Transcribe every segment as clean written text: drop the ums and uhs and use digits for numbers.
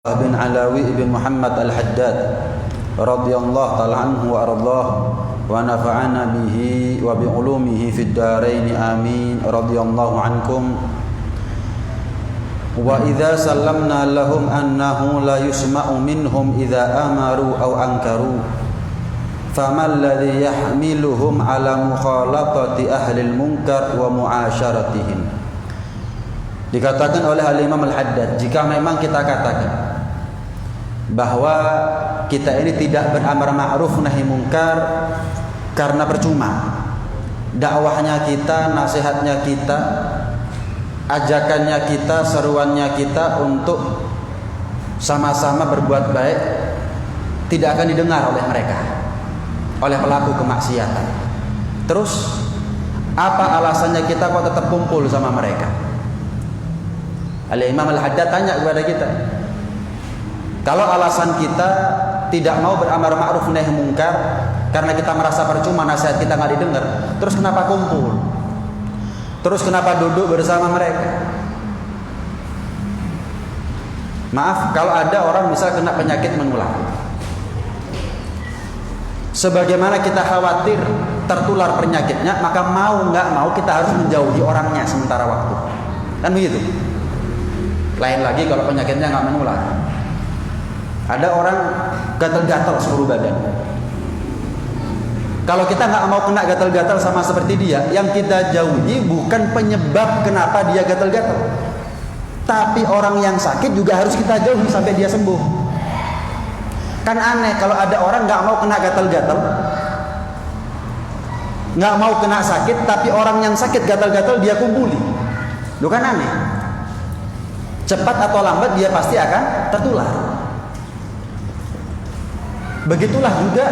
bin Alawi bin Muhammad Al-Haddad radhiyallahu ta'ala anhu wa ardhah wa nafa'ana bihi wa bi ulumihi fid dharain amin radhiyallahu ankum. Wa idza sallamna lahum annahu la yusma'u minhum idza amaru aw ankaru famal ladzi yahmiluhum ala mukhalatati ahli al-munkar wa mu'asyaratihim. Dikatakan oleh Al-Imam Al-Haddad, jika memang kita katakan bahwa kita ini tidak beramar ma'ruf nahi munkar karena percuma, dakwahnya kita, nasihatnya kita, ajakannya kita, seruannya kita untuk sama-sama berbuat baik tidak akan didengar oleh mereka, oleh pelaku kemaksiatan. Terus apa alasannya kita kok tetap kumpul sama mereka? Al-Imam Al-Haddad tanya kepada kita, kalau alasan kita tidak mau beramar ma'ruf nahi munkar karena kita merasa percuma, nasihat kita nggak didengar, terus kenapa kumpul? Terus kenapa duduk bersama mereka? Maaf, kalau ada orang misal kena penyakit menular, sebagaimana kita khawatir tertular penyakitnya, maka mau nggak mau kita harus menjauhi orangnya sementara waktu, kan begitu? Lain lagi kalau penyakitnya nggak menular. Ada orang gatal-gatal seluruh badan. Kalau kita nggak mau kena gatal-gatal sama seperti dia, yang kita jauhi bukan penyebab kenapa dia gatal-gatal, tapi orang yang sakit juga harus kita jauhi sampai dia sembuh. Kan aneh kalau ada orang nggak mau kena gatal-gatal, nggak mau kena sakit, tapi orang yang sakit gatal-gatal dia kumpuli. Itu kan aneh. Cepat atau lambat dia pasti akan tertular. Begitulah juga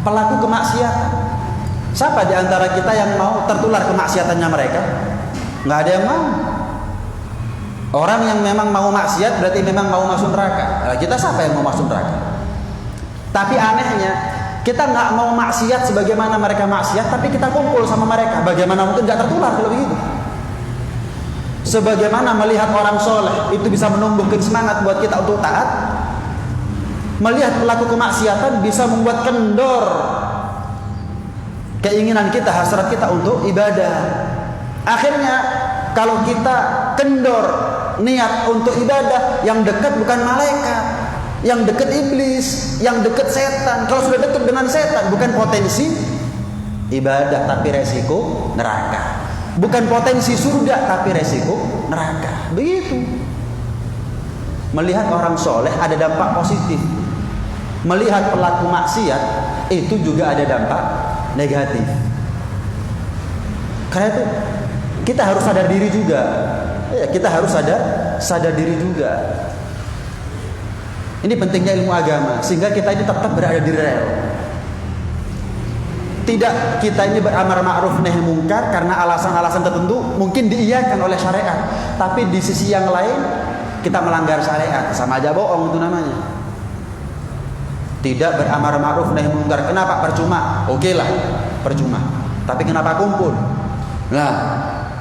pelaku kemaksiatan. Siapa di antara kita yang mau tertular kemaksiatannya mereka? Nggak ada yang mau. Orang yang memang mau maksiat berarti memang mau masuk neraka. Nah, kita siapa yang mau masuk neraka? Tapi anehnya kita nggak mau maksiat sebagaimana mereka maksiat, tapi kita kumpul sama mereka. Bagaimana mungkin nggak tertular kalau begitu? Sebagaimana melihat orang soleh itu bisa menumbuhkan semangat buat kita untuk taat, melihat pelaku kemaksiatan bisa membuat kendor keinginan kita, hasrat kita untuk ibadah. Akhirnya kalau kita kendor niat untuk ibadah, yang dekat bukan malaikat, yang dekat iblis, yang dekat setan. Kalau sudah dekat dengan setan, bukan potensi ibadah tapi resiko neraka. Bukan potensi surga tapi resiko neraka. Begitu. Melihat orang soleh ada dampak positif, melihat pelaku maksiat itu juga ada dampak negatif. Karena itu kita harus sadar diri juga. Ya, kita harus sadar diri juga. Ini pentingnya ilmu agama sehingga kita ini tetap berada di rel. Tidak kita ini beramar ma'ruf nahi munkar karena alasan-alasan tertentu mungkin diiyakan oleh syariat, tapi di sisi yang lain kita melanggar syariat, sama aja bohong itu namanya. Tidak beramar ma'ruf nahi munkar. Kenapa? Percuma. Oke lah, percuma. Tapi kenapa kumpul? Nah,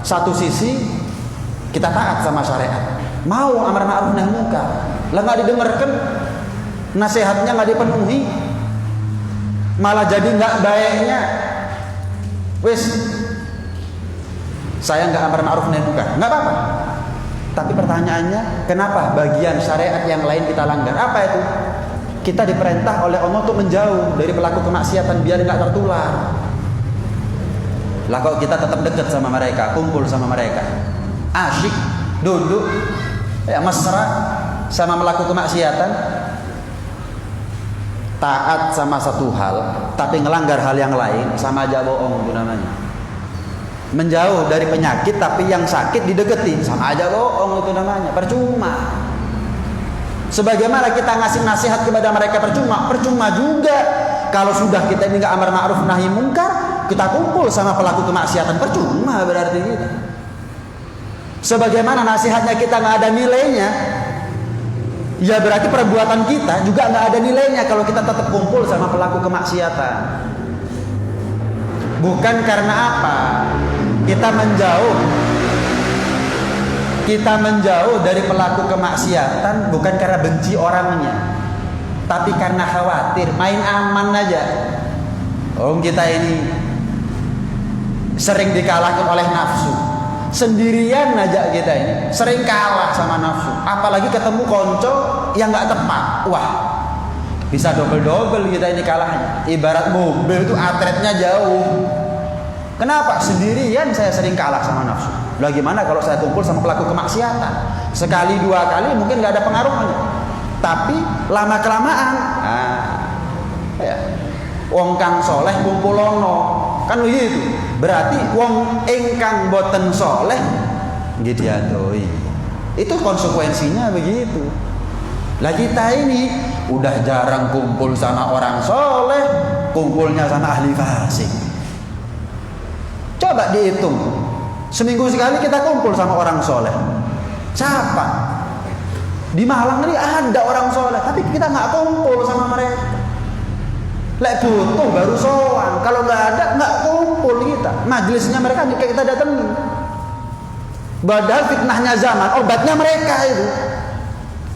satu sisi kita taat sama syariat, mau amar ma'ruf nahi munkar, lah nggak didengarkan, nasihatnya nggak dipenuhi, malah jadi nggak baiknya. Wis, saya nggak amar ma'ruf nahi munkar, nggak apa-apa. Tapi pertanyaannya, kenapa bagian syariat yang lain kita langgar? Apa itu? Kita diperintah oleh Allah untuk menjauh dari pelaku kemaksiatan biar nggak tertular. Lah kalau kita tetap dekat sama mereka, kumpul sama mereka, asyik duduk, ya mesra sama pelaku kemaksiatan, taat sama satu hal, tapi ngelanggar hal yang lain, sama aja bohong itu namanya. Menjauh dari penyakit, tapi yang sakit dideketin, sama aja bohong itu namanya. Percuma. Sebagaimana kita ngasih nasihat kepada mereka percuma juga. Kalau sudah kita ini nggak amar ma'ruf nahi munkar, kita kumpul sama pelaku kemaksiatan, percuma berarti gitu. Sebagaimana nasihatnya kita nggak ada nilainya, ya berarti perbuatan kita juga nggak ada nilainya kalau kita tetap kumpul sama pelaku kemaksiatan. Bukan karena apa kita menjauh, Kita menjauh dari pelaku kemaksiatan bukan karena benci orangnya, tapi karena khawatir, main aman aja. Kita ini sering dikalahkan oleh nafsu. Sendirian aja kita ini sering kalah sama nafsu. Apalagi ketemu konco yang nggak tepat. Wah, bisa double-double kita ini kalahnya. Ibarat mobil itu atletnya jauh. Kenapa? Sendirian saya sering kalah sama nafsu. Lah gimana kalau saya kumpul sama pelaku kemaksiatan? Sekali dua kali mungkin nggak ada pengaruhnya. Tapi lama kelamaan, wong kang soleh kumpulono, kan begitu. Berarti wong ingkang boten soleh nggih diadoi. Itu konsekuensinya begitu. Lah kita ini udah jarang kumpul sama orang soleh, kumpulnya sama ahli fasik. Coba dihitung, seminggu sekali kita kumpul sama orang soleh. Siapa? Di Malang ini ada orang soleh, tapi kita nggak kumpul sama mereka. Lek butuh baru sowan, kalau nggak ada nggak kumpul kita. Majelisnya mereka kita datengin. Padahal fitnahnya zaman, obatnya mereka itu.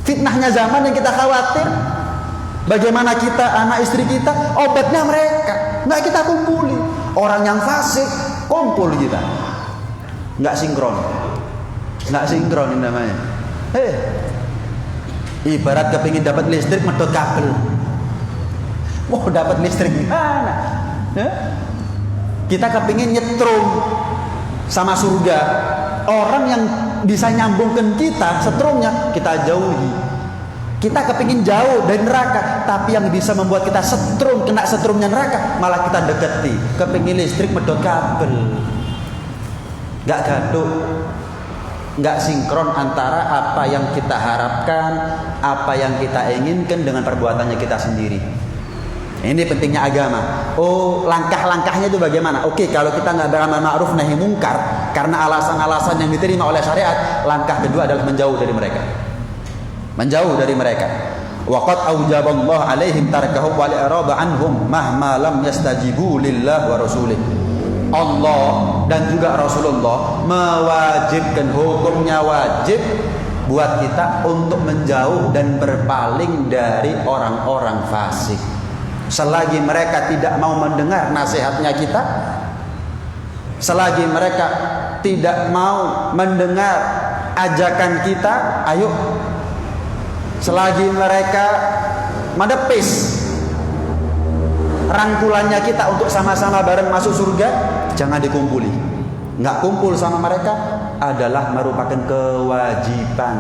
Fitnahnya zaman yang kita khawatir, bagaimana kita, anak istri kita, obatnya mereka. Nggak kita kumpuli. Orang yang fasik kumpul kita, nggak sinkron ini namanya. Ibarat kepingin dapat listrik medot kabel. Mau dapat listrik gimana? Kita kepingin nyetrum sama surga. Orang yang bisa nyambungkan kita setrumnya kita jauhi. Kita kepingin jauh dari neraka, tapi yang bisa membuat kita setrum, kena setrumnya neraka, malah kita deketi. Kepingin listrik medot kabel, nggak gaduh, nggak sinkron antara apa yang kita harapkan, apa yang kita inginkan dengan perbuatannya kita sendiri. Ini pentingnya agama. Langkah-langkahnya itu bagaimana? Oke, kalau kita nggak beramar ma'ruf nahi mungkar karena alasan-alasan yang diterima oleh syariat, langkah kedua adalah menjauh dari mereka. Menjauh dari mereka. Waqad aujaballahu alaihim tarkahum wal i'rada anhum mahma lam yastajibu lillah wa rasulih. Allah dan juga Rasulullah mewajibkan, hukumnya wajib buat kita untuk menjauh dan berpaling dari orang-orang fasik. Selagi mereka tidak mau mendengar nasihatnya kita, selagi mereka tidak mau mendengar ajakan kita, ayo. Selagi mereka menepis rangkulannya kita untuk sama-sama bareng masuk surga, jangan dikumpuli. Nggak kumpul sama mereka adalah merupakan kewajiban.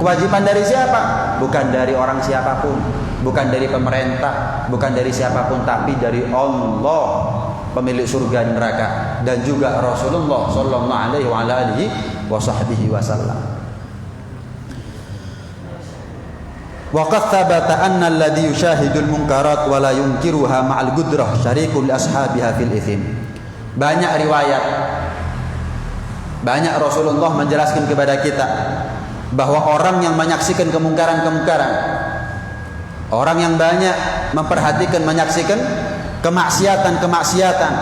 Kewajiban dari siapa? Bukan dari orang siapapun, bukan dari pemerintah, bukan dari siapapun, tapi dari Allah, pemilik surga dan neraka, dan juga Rasulullah sallallahu alaihi wasallam. Waqad thabata anna alladhi yushahidul munkarat wa la yunkiruha ma'al gudrah syarikun li ashabiha fil ithim. Banyak riwayat, banyak Rasulullah menjelaskan kepada kita bahwa orang yang menyaksikan kemungkaran-kemungkaran, orang yang banyak memperhatikan, menyaksikan kemaksiatan-kemaksiatan,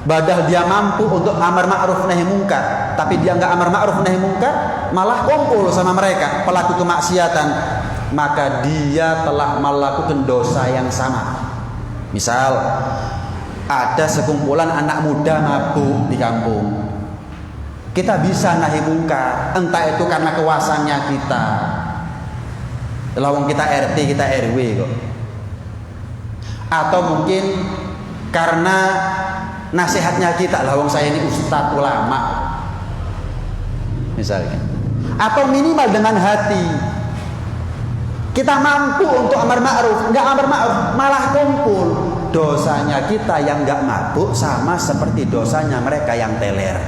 padahal dia mampu untuk amar ma'ruf nahi mungkar, tapi dia enggak amar ma'ruf nahi mungkar, malah kumpul sama mereka pelaku kemaksiatan, maka dia telah melakukan dosa yang sama. Misal ada sekumpulan anak muda mabuk di kampung, kita bisa nahi mungkar, entah itu karena kuasanya kita, lawang kita RT, kita RW kok, atau mungkin karena nasihatnya kita, lawang saya ini ustadz ulama misalnya, atau minimal dengan hati kita mampu untuk amar ma'ruf, enggak amar ma'ruf, malah kumpul. Dosanya kita yang enggak mabuk sama seperti dosanya mereka yang teler.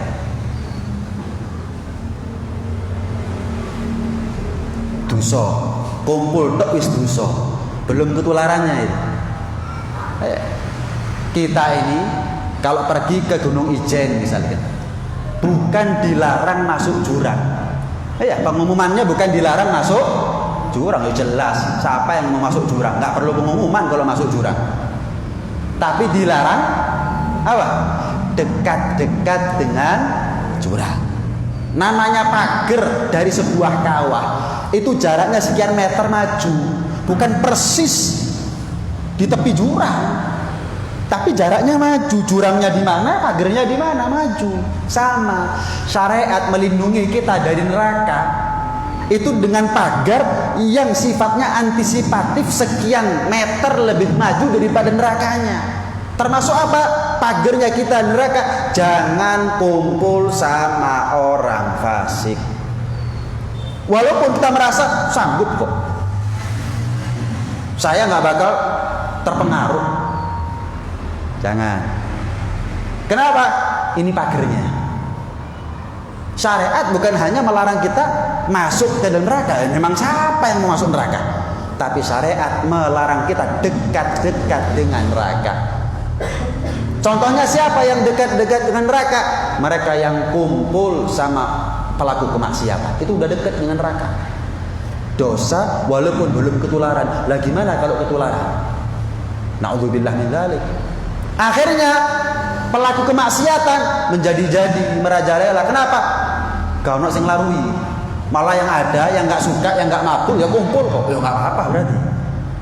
Dosa, kumpul tok wis dosa. Belum ketularannya itu. Kita ini kalau pergi ke Gunung Ijen misalnya, bukan dilarang masuk jurang. Pengumumannya bukan dilarang masuk jurang, ya jelas siapa yang mau masuk jurang, nggak perlu pengumuman kalau masuk jurang. Tapi dilarang apa? Dekat-dekat dengan jurang. Namanya pagar dari sebuah kawah itu jaraknya sekian meter maju, bukan persis di tepi jurang, tapi jaraknya maju. Jurangnya di mana, pagarnya di mana, maju. Sama, syariat melindungi kita dari neraka itu dengan pagar yang sifatnya antisipatif sekian meter lebih maju daripada nerakanya. Termasuk apa? Pagarnya kita neraka, jangan kumpul sama orang fasik. Walaupun kita merasa sanggup kok, saya nggak bakal terpengaruh. Jangan. Kenapa? Ini pagarnya. Syariat bukan hanya melarang kita masuk ke dalam neraka. Memang siapa yang mau masuk neraka? Tapi syariat melarang kita dekat-dekat dengan neraka. Contohnya siapa yang dekat-dekat dengan neraka? Mereka yang kumpul sama pelaku kemaksiatan. Itu udah dekat dengan neraka. Dosa walaupun belum ketularan. Lah gimana kalau ketularan? Na'udzubillah min dzalik. Akhirnya pelaku kemaksiatan menjadi-jadi, merajalela. Kenapa? Kau nak sing larui. Malah yang ada yang nggak suka, yang nggak mabuk ya kumpul kok. Ya nggak apa-apa berarti.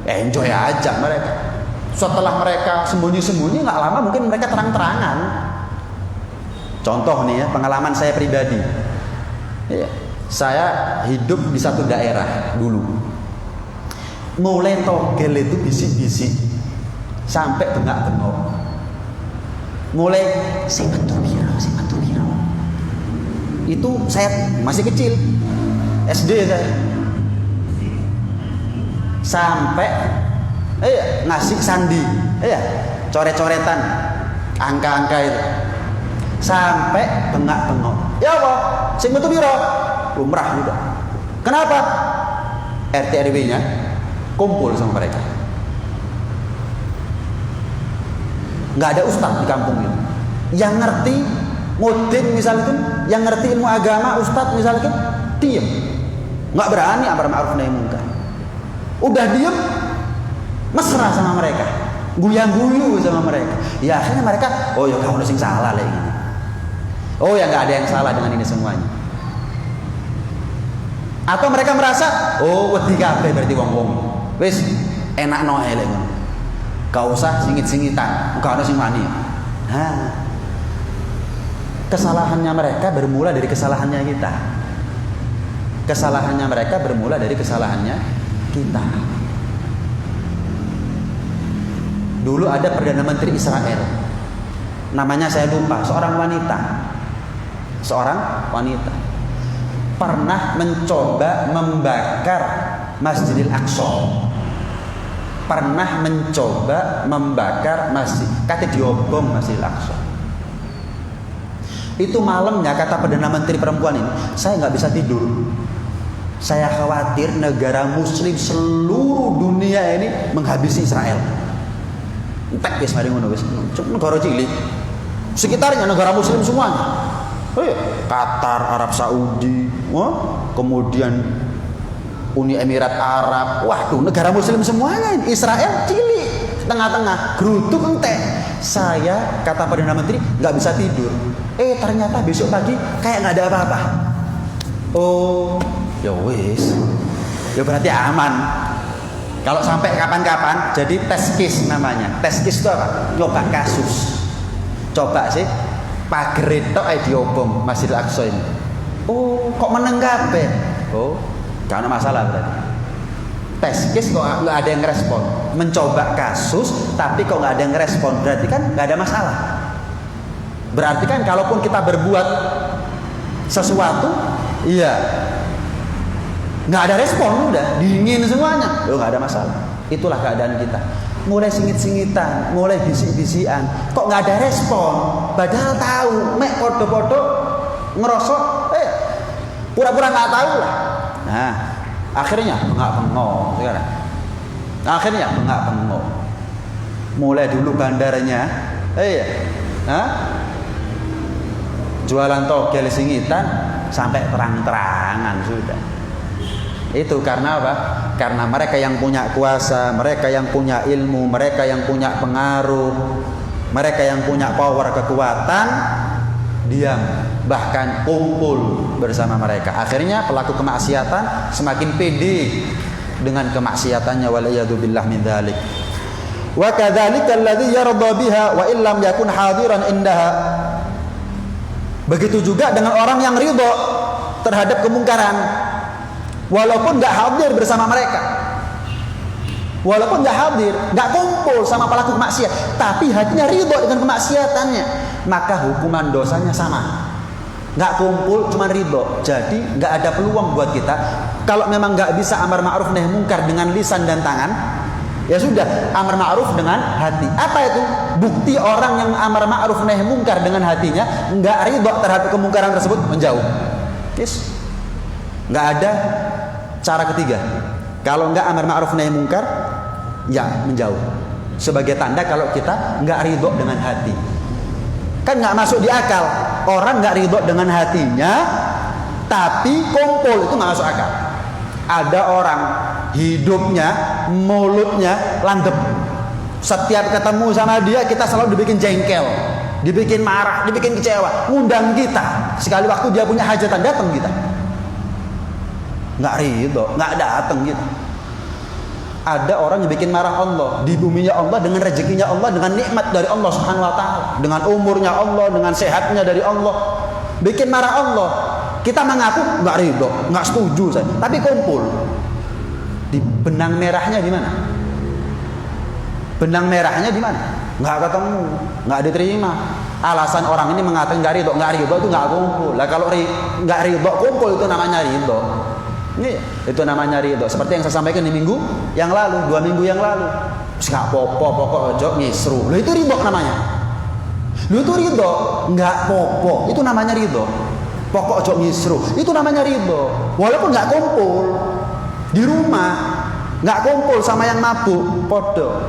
Enjoy aja mereka. Setelah mereka sembunyi-sembunyi, nggak lama mungkin mereka terang-terangan. Contoh nih ya, pengalaman saya pribadi. Ya, saya hidup di satu daerah dulu. Mulai togel itu bisik-bisik sampai bengak-bengok. Mulai si betul biro. Itu saya masih kecil, SD saya. Sampai ngasih sandi, coret-coretan, angka-angka itu, sampai bengak-bengok. Ya apa? Sing betul biro, lumrah juga. Kenapa? RT RW-nya kumpul sama mereka. Nggak ada ustadz di kampung ini yang ngerti mudin misalkan, yang ngerti ilmu agama, ustadz misalkan, diem, nggak berani amar ma'ruf nahi munkar. Udah diem, mesra sama mereka, guyang-guyu sama mereka. Ya akhirnya mereka, oh ya kamu sing salah lah ini. Oh ya nggak ada yang salah dengan ini semuanya. Atau mereka merasa, oh wedi kabeh berarti wong-wong. Wis enak no ae lek ngono. Gak usah singit-singitan, gak ada sing wani. Nah, kesalahannya mereka bermula dari kesalahannya kita. Kesalahannya mereka bermula dari kesalahannya kita. Dulu ada Perdana Menteri Israel, namanya saya lupa, seorang wanita pernah mencoba membakar Masjidil Aqsa. Pernah mencoba membakar masjid, kata diobong Masjidil Aqsa. Itu malamnya kata Perdana Menteri perempuan ini, saya nggak bisa tidur. Saya khawatir negara Muslim seluruh dunia ini menghabisi Israel. Entek wis mari ngono wis. Negara cilik. Sekitarnya negara Muslim semuanya. Qatar, Arab Saudi, kemudian Uni Emirat Arab. Waduh, negara Muslim semuanya. Israel cilik, tengah-tengah, gerutuk entek. Saya kata Perdana Menteri nggak bisa tidur. Ternyata besok pagi kayak nggak ada apa-apa. Oh, ya wis. Ya berarti aman. Kalau sampai kapan-kapan, jadi test case namanya. Test case itu apa? Nyoba kasus. Coba sih, pager itu diobong Masjidil Aqsa ini. Oh, kok meneng kabeh? Oh, gak ada masalah berarti. Test case kok nggak ada yang ngerespon. Mencoba kasus, tapi kok nggak ada yang ngerespon, berarti kan nggak ada masalah. Berarti kan kalaupun kita berbuat sesuatu, iya, nggak ada respon, udah dingin semuanya, nggak ada masalah. Itulah keadaan kita. Mulai singit-singitan, mulai bisik-bisikan, kok nggak ada respon. Padahal tahu, mek podo-podo ngerosok, pura-pura nggak tahu lah. Nah, akhirnya bengak-bengok sekarang. Akhirnya bengak-bengok. Mulai dulu bandarnya, jualan togel singitan sampai terang-terangan sudah. Itu karena apa? Karena mereka yang punya kuasa, mereka yang punya ilmu, mereka yang punya pengaruh, mereka yang punya power kekuatan, diam, bahkan kumpul bersama mereka. Akhirnya pelaku kemaksiatan semakin pede dengan kemaksiatannya, waliyadzubillah min dzalik. Wa kadzalika alladzi yarda biha wa illam yakun hadiran indaha. Begitu juga dengan orang yang ridho terhadap kemungkaran walaupun enggak hadir bersama mereka. Walaupun enggak hadir, enggak kumpul sama pelaku maksiat, tapi hatinya ridho dengan kemaksiatannya, maka hukuman dosanya sama. Enggak kumpul, cuma ridho. Jadi enggak ada peluang buat kita. Kalau memang enggak bisa amar ma'ruf nahi mungkar dengan lisan dan tangan, ya sudah, amar ma'ruf dengan hati. Apa itu? Bukti orang yang amar ma'ruf nahi mungkar dengan hatinya enggak ridho terhadap kemungkaran tersebut, menjauh. Yes. Enggak ada cara ketiga. Kalau enggak amar ma'ruf nahi mungkar, ya menjauh. Sebagai tanda kalau kita enggak ridho dengan hati. Kan enggak masuk di akal. Orang enggak ridho dengan hatinya tapi kumpul, itu enggak masuk akal. Ada orang hidupnya, mulutnya landep. Setiap ketemu sama dia kita selalu dibikin jengkel, dibikin marah, dibikin kecewa. Ngundang kita, sekali waktu dia punya hajatan datang kita. Enggak ridho, enggak datang kita. Ada orang yang bikin marah Allah, di buminya Allah, dengan rezekinya Allah, dengan nikmat dari Allah Subhanahu wa taala, dengan umurnya Allah, dengan sehatnya dari Allah, bikin marah Allah. Kita mengaku enggak ridho, enggak setuju saya, tapi kumpul. Di benang merahnya di mana? Benang merahnya di mana? Enggak ketemu, enggak diterima. Alasan orang ini mengatakan enggak ridho itu enggak kumpul. Lah kalau enggak ridho kumpul, itu namanya ridho. Ini itu namanya ridho. Seperti yang saya sampaikan di minggu yang lalu, 2 minggu yang lalu. Enggak popo, pokok ojo ngisru. Loh itu ridho namanya. Loh itu ridho, enggak popo. Itu namanya ridho. Pokok ojo ngisru. Itu namanya ridho. Walaupun enggak kumpul di rumah, enggak kumpul sama yang mabuk, podo.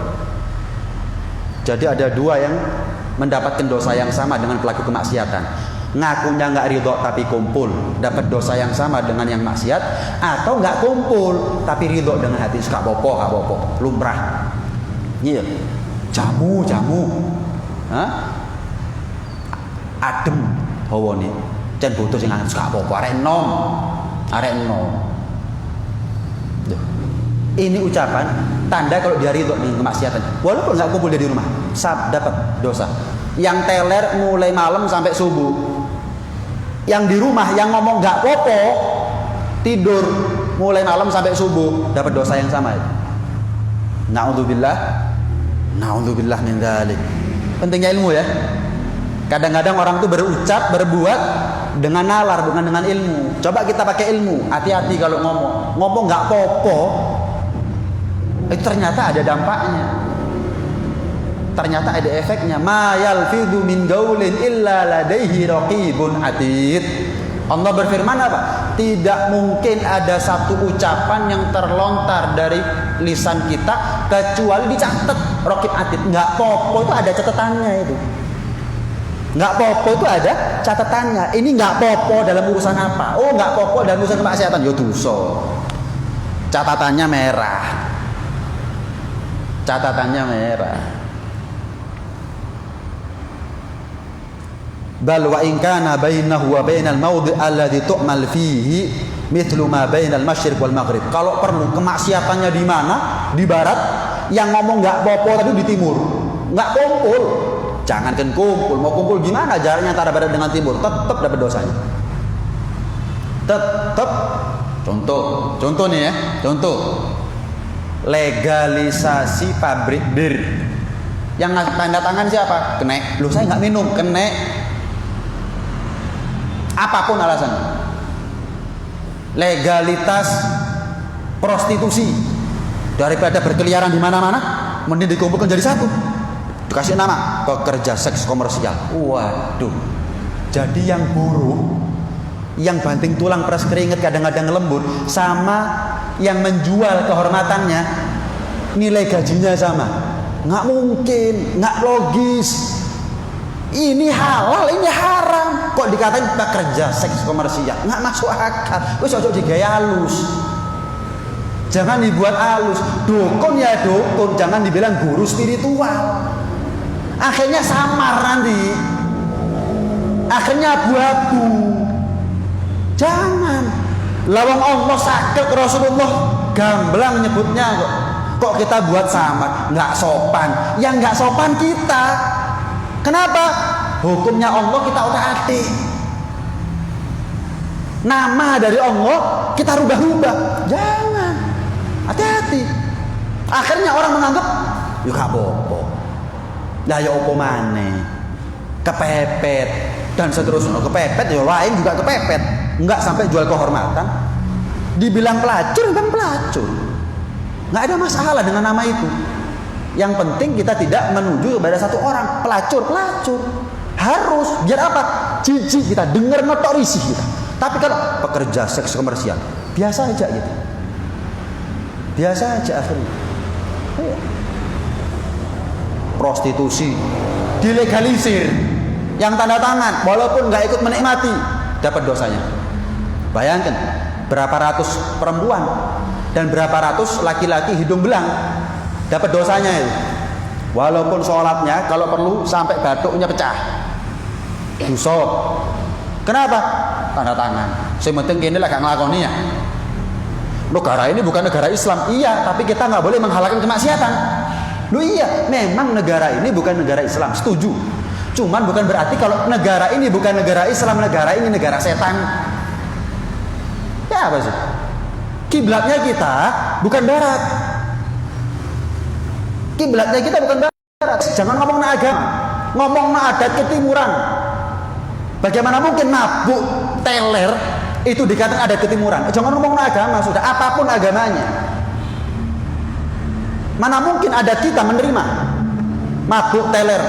Jadi ada 2 yang mendapatkan dosa yang sama dengan pelaku kemaksiatan. Ngakunya nggak ridho tapi kumpul, dapat dosa yang sama dengan yang maksiat, atau nggak kumpul tapi ridho dengan hati, suka popo, lumrah. Iya, jamu, adem, hawa nih, jangan butuh sing suka popo, arek nom. Ini ucapan tanda kalau dia ridho dengan kemaksiatan, walaupun nggak kumpul dia di rumah, dapat dosa. Yang teler mulai malam sampai subuh. Yang di rumah yang ngomong nggak popo, tidur mulai malam sampai subuh, dapat dosa yang sama. Na'udzubillah min dzalik. Pentingnya ilmu ya. Kadang-kadang orang itu berucap, berbuat dengan nalar, bukan dengan ilmu. Coba kita pakai ilmu. Hati-hati kalau ngomong nggak popo, itu ternyata ada dampaknya. Ternyata ada efeknya. Ma yalfidhu min qaulin illa ladaihi raqibun atid. Allah berfirman apa? Tidak mungkin ada satu ucapan yang terlontar dari lisan kita kecuali dicatat raqib atid. Enggak popo itu ada catatannya itu. Enggak popo itu ada catatannya. Ini enggak popo dalam urusan apa? Oh, enggak popo dalam urusan kemaksiatan. Yo dosa. Catatannya merah. Catatannya merah. Bal wa in kana bainahu wa bainal mawdi' alladhi tu'mal fihi mithlu ma bainal masyriq wal maghrib. Kalau perlu kemaksiatannya di mana? Di barat. Yang ngomong enggak popo tadi di timur. Enggak kumpul. Jangankan kumpul, mau kumpul gimana jaraknya antara barat dengan timur? Tetap dapat dosanya. Tetap. Contoh nih ya. Contoh. Legalisasi pabrik bir. Yang tanda tangan siapa? Kena. Loh saya enggak minum, kena. Apapun alasannya. Legalitas prostitusi, daripada berkeliaran di mana-mana, mending dikumpulkan jadi satu. Dikasih nama pekerja seks komersial. Waduh. Jadi yang buruk, yang banting tulang peras keringat kadang-kadang lembut, sama yang menjual kehormatannya, nilai gajinya sama. Nggak mungkin, nggak logis. Ini halal, ini haram. Kok dikatain pekerja seks komersial? Nggak masuk akal. Wis ojo digaya halus. Jangan dibuat halus. Dukun ya dukun, jangan dibilang guru spiritual. Akhirnya samar nanti. akhirnya abu-abu. Jangan. Lawang Allah sakit, Rasulullah gamblang nyebutnya kok. Kok kita buat sama? Nggak sopan. Yang nggak sopan kita. Kenapa? Hukumnya Allah kita otak-atik. Nama dari Allah kita rubah-rubah. Jangan. Hati-hati. Akhirnya orang menganggap yuk apa-apa. Lah ya apa maneh? Kepepet dan seterusnya. Kepepet ya lain juga kepepet. Enggak sampai jual kehormatan. Dibilang pelacur, kan pelacur. Enggak ada masalah dengan nama itu. Yang penting kita tidak menuju kepada satu orang pelacur. Harus biar apa? Jijik kita dengar notok risih kita. Tapi kalau pekerja seks komersial biasa aja gitu. Biasa aja akhirnya. Prostitusi dilegalisir, yang tanda tangan walaupun nggak ikut menikmati dapat dosanya. Bayangkan berapa ratus perempuan dan berapa ratus laki-laki hidung belang dapat dosanya itu. Walaupun sholatnya kalau perlu sampai batuknya pecah. Dosa. Kenapa? Tanda tangan. Yang penting kini lah gak ngelakoni ya. Negara ini bukan negara Islam, iya, tapi kita nggak boleh menghalalkan kemaksiatan. Loh iya, memang negara ini bukan negara Islam, setuju. Cuman bukan berarti kalau negara ini bukan negara Islam, negara ini negara setan. Ya apa sih? Kiblatnya kita bukan barat. Kiblatnya kita bukan barat. Jangan ngomong agama, ngomong adat ketimuran. Bagaimana mungkin mabuk teler itu dikatakan ada ketimuran? Jangan ngomong agama sudah, apapun agamanya. Mana mungkin ada kita menerima mabuk teler,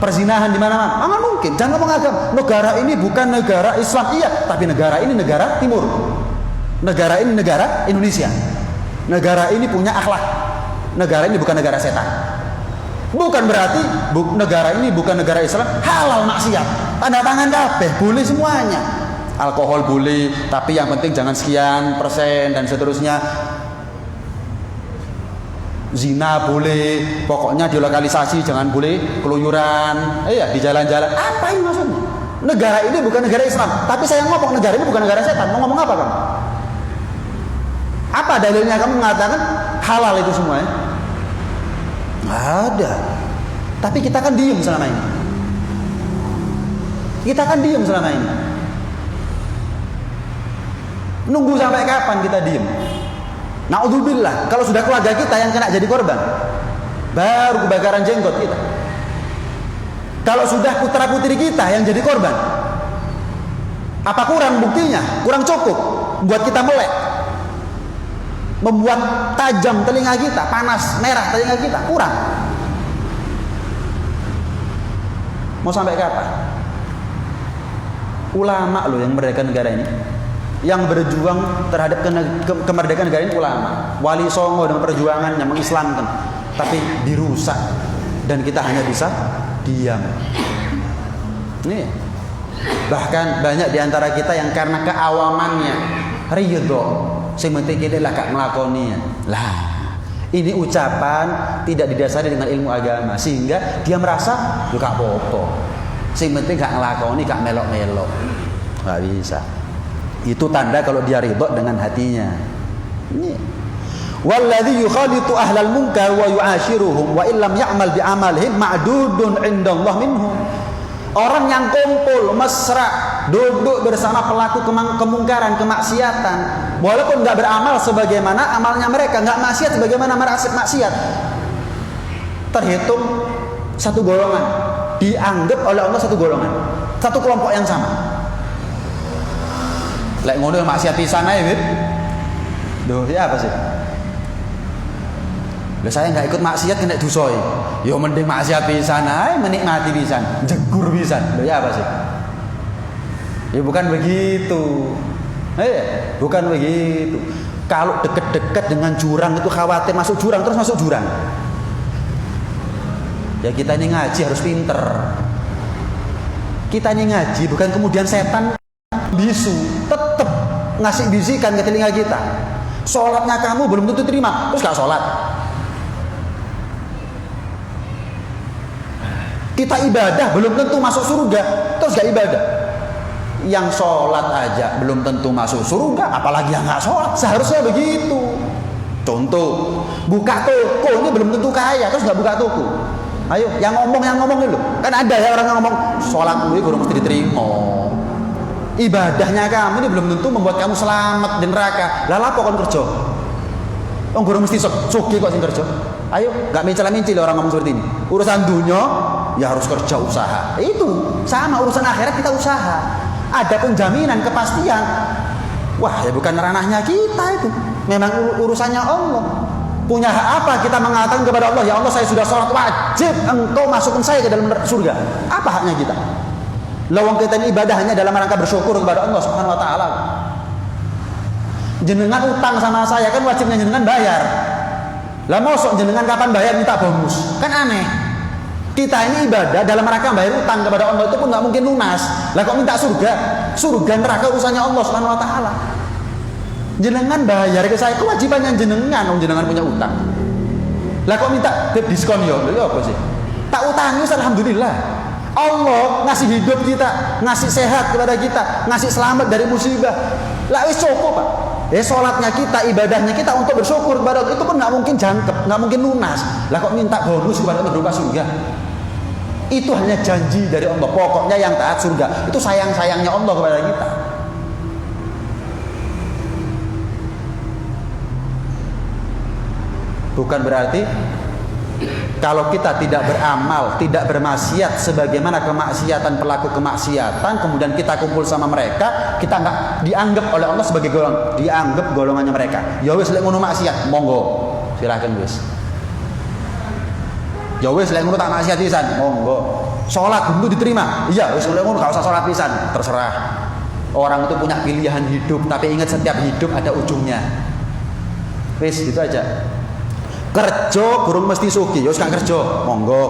perzinahan di mana-mana? Mana mungkin? Jangan ngomong agama. Negara ini bukan negara Islam, iya, tapi negara ini negara Timur. Negara ini negara Indonesia. Negara ini punya akhlak. Negara ini bukan negara setan. Bukan berarti negara ini bukan negara Islam halal maksiat. Tanda tangan kabeh, boleh semuanya. Alkohol boleh, tapi yang penting jangan sekian persen dan seterusnya. Zina boleh, pokoknya dilokalisasi, jangan boleh keluyuran. Iya, di jalan-jalan. Apa ini maksudnya? Negara ini bukan negara Islam, tapi saya ngomong negara ini bukan negara setan. Mau ngomong apa kamu? Apa dalilnya kamu mengatakan halal itu semuanya? Nggak ada. Tapi kita kan diem selama ini. Kita kan diem selama ini. Nunggu sampai kapan kita diem? Na'udzubillah, kalau sudah keluarga kita yang kena jadi korban, baru kebakaran jenggot kita. Kalau sudah putra putri kita yang jadi korban, apa kurang buktinya? Kurang cukup buat kita melek, membuat tajam telinga kita, panas merah telinga kita, kurang. Mau sampai kapan? Ulama loh yang merdeka negara ini, yang berjuang terhadap kemerdekaan negara ini ulama. Wali Songo dengan perjuangannya mengislamkan, tapi dirusak dan kita hanya bisa diam. Nih, bahkan banyak diantara kita yang karena keawamannya ridho, sementing kita lah gak ngelakoninya. Lah, ini ucapan tidak didasari dengan ilmu agama, sehingga dia merasa yo gak apa-apa. Sing penting gak ngelakoni, gak melok-melok. Gak bisa. Itu tanda kalau dia ridho dengan hatinya. Ini. Walladzi yukhalitu ahlal munkar wa yu'ashiruhum wa illam ya'mal bi'amalihim ma'dudun 'indallah minhum. Orang yang kumpul mesra duduk bersama pelaku kemungkaran, kemaksiatan, walaupun enggak beramal sebagaimana amalnya mereka, enggak maksiat sebagaimana maksiat, terhitung satu golongan, dianggap oleh Allah satu golongan, satu kelompok yang sama. Lek ngono maksiat pisan ae, Wit. Duh, ya apa sih? Lah saya enggak ikut maksiat kena dosa. Ya mending maksiat pisan ae, menikmati pisan, jegur pisan. Lho ya apa sih? Ya bukan begitu. Bukan begitu. Kalau deket-deket dengan jurang itu khawatir masuk jurang terus masuk jurang. Ya kita ini ngaji harus pinter. Kita ini ngaji bukan kemudian setan bisu, tetap ngasih bisikan ke telinga kita. Sholatnya kamu belum tentu terima, terus gak sholat. Kita ibadah belum tentu masuk surga, terus gak ibadah. Yang sholat aja belum tentu masuk surga, apalagi yang gak sholat. Seharusnya begitu. Contoh, buka toko ini belum tentu kaya, terus gak buka toko. Ayo, yang ngomong dulu. Kan ada ya orang yang ngomong sholat gue kurang mesti diterima. Ibadahnya kamu ini belum tentu membuat kamu selamat di neraka. Lah apa kon kerja? Oh kurang mesti sugih kok sing kerja. Ayo, gak mencela-mencil orang ngomong seperti ini. Urusan dunia ya harus kerja usaha. Itu sama urusan akhirat kita usaha. Ada penjaminan kepastian. Wah, ya bukan ranahnya kita itu. Memang urusannya Allah. Punya hak apa kita mengatakan kepada Allah, ya Allah saya sudah sholat wajib, engkau masukkan saya ke dalam surga. Apa haknya kita? Lawang kita ini ibadah hanya dalam rangka bersyukur kepada Allah Subhanahu wa taala. Jenengan utang sama saya kan wajibnya jenengan bayar. Lah mosok jenengan kapan bayar minta bonus? Kan aneh. Kita ini ibadah dalam rangka bayar utang kepada Allah itu pun nggak mungkin lunas. Lah kok minta surga? Surga neraka urusannya Allah Subhanahu wa taala. Jenengan bayar ke saya kewajibannya jenengan, jenengan punya utang. Lah kok minta diskon yo? Lha apa sih? Tak utangi alhamdulillah. Allah ngasih hidup kita, ngasih sehat kepada kita, ngasih selamat dari musibah. Lah wis cukup, Pak. Sholatnya kita, ibadahnya kita untuk bersyukur kepada Allah itu pun nggak mungkin jangkep, nggak mungkin lunas. Lah kok minta bonus kepada Allah berupa surga? Itu hanya janji dari Allah. Pokoknya yang taat surga. Itu sayang-sayangnya Allah kepada kita. Bukan berarti kalau kita tidak beramal, tidak bermaksiat sebagaimana kemaksiatan pelaku kemaksiatan, kemudian kita kumpul sama mereka, kita nggak dianggap oleh Allah sebagai dianggap golongannya mereka. Ya wis lek ngono maksiat, monggo, silahkan wis. Ya wis lek ngono tak maksiat pisan, monggo. Salat dulu diterima. Iya, wis lek ngono gak usah salat pisan, terserah. Orang itu punya pilihan hidup, tapi ingat setiap hidup ada ujungnya. Wis gitu aja. Kerja burung mesti sugih, ya gak kerja, monggo.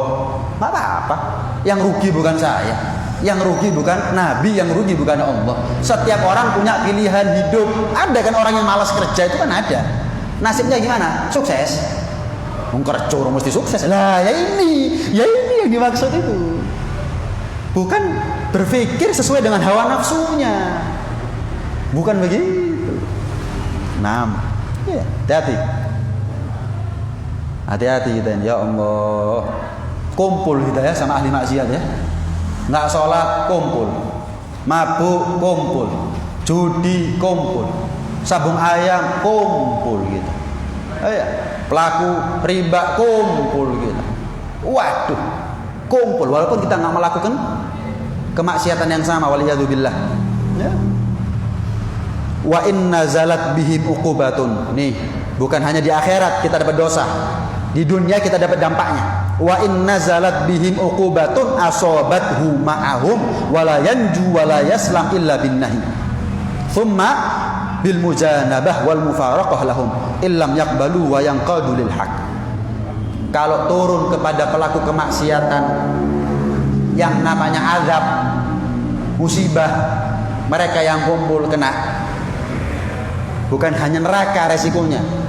Enggak apa-apa. Yang rugi bukan saya, yang rugi bukan Nabi, yang rugi bukan Allah. Setiap orang punya pilihan hidup. Ada kan orang yang malas kerja itu kan ada. Nasibnya gimana? Sukses. Wong kerja orang mesti sukses. Lah ya ini yang dimaksud itu. Bukan berpikir sesuai dengan hawa nafsunya. Bukan begitu. Nah, ya, hati-hati kita ya Allah. Kumpul kita ya sama ahli maksiat ya. Nggak sholat kumpul, mabuk kumpul, judi kumpul, sabung ayam kumpul gitu. Pelaku riba kumpul gitu. Waduh, kumpul walaupun kita nggak melakukan kemaksiatan yang sama, waliyadzubillah. Ya. Wa inna zalat bihim uqubatun. Nih, bukan hanya di akhirat kita dapat dosa. Di dunia kita dapat dampaknya. Wa inna zalat bihim uqubatun asobathu ma'ahum wala yanju wala yaslam illa binnahi. Thumma bil mujanabah wal mufaraqah lahum illam yaqbalu wa yanqadu lil haq. Kalau turun kepada pelaku kemaksiatan yang namanya azab, musibah, mereka yang kumpul kena. Bukan hanya neraka resikonya.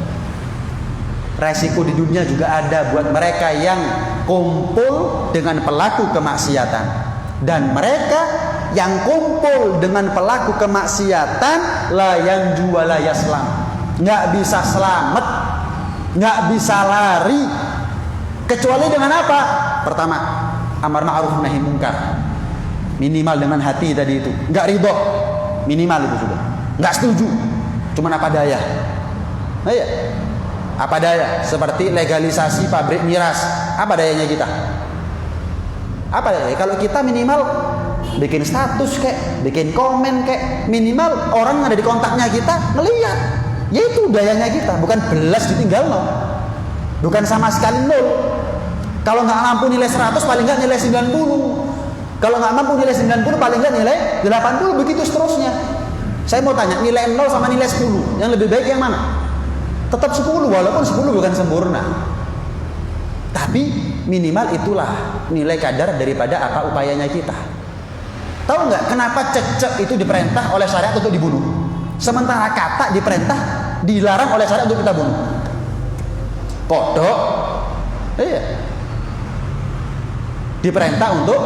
Resiko di dunia juga ada buat mereka yang kumpul dengan pelaku kemaksiatan. Dan mereka yang kumpul dengan pelaku kemaksiatan la yanju wa la yaslam. Nggak bisa selamat, nggak bisa lari. Kecuali dengan apa? Pertama, amar ma'ruf nahi munkar. Minimal dengan hati tadi itu. Nggak ridho, minimal itu sudah. Nggak setuju, cuman apa daya. Nah, iya. Apa daya? Seperti legalisasi pabrik miras. Apa dayanya kita? Apa daya? Kalau kita minimal bikin status kek, bikin komen kek, minimal orang yang ada di kontaknya kita ngelihat. Yaitu dayanya kita, bukan belas ditinggal no. Bukan sama sekali nol. Kalau nggak mampu nilai 100 paling nggak nilai 90. Kalau nggak mampu nilai 90 paling nggak nilai 80, begitu seterusnya. Saya mau tanya, nilai 0 sama nilai 10 yang lebih baik yang mana? Tetap 10, walaupun 10 bukan sempurna. Tapi minimal itulah nilai kadar daripada apa upayanya kita. Tahu nggak kenapa cecek itu diperintah oleh syariat untuk dibunuh? Sementara kata diperintah dilarang oleh syariat untuk kita bunuh. Kodok. Iya. diperintah untuk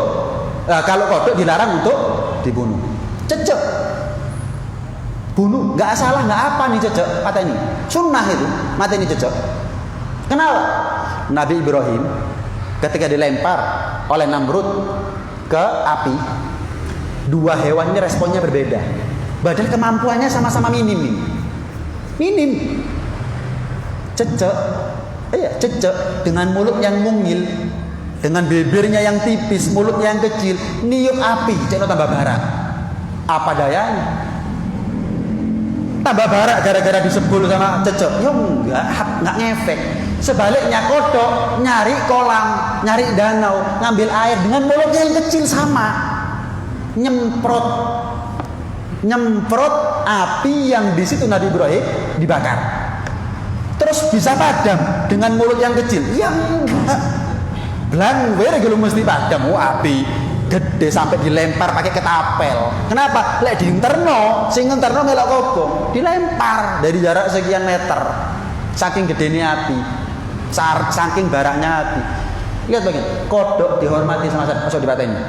kalau kodok dilarang untuk dibunuh. Cecek, bunuh, nggak salah, nggak apa nih cecek, kata ini sunnah itu, mati ini cecek. Kenapa? Nabi Ibrahim ketika dilempar oleh Namrud ke api, dua hewan ini responnya berbeda. Padahal kemampuannya sama-sama minim. Cecek, cecek dengan mulut yang mungil, dengan bibirnya yang tipis, mulutnya yang kecil, niup api, cek tambah barak. Apa dayanya? Tambah barak gara-gara disebul sama cecek. Ya enggak ngefek. Sebaliknya kodok nyari kolam, nyari danau, ngambil air dengan mulutnya yang kecil sama. Nyemprot api yang di situ Nabi Ibrahim dibakar. Terus bisa padam dengan mulut yang kecil. Ya enggak. Belang gitu mesti padam. Api gede sampai dilempar pakai ketapel. Kenapa? Lek diinterno, sing interno melok kobong, dilempar dari jarak sekian meter. Saking gedenya api. Saking baraknya api. Lihat bagian, kodok dihormati sama saya, masuk dipateni.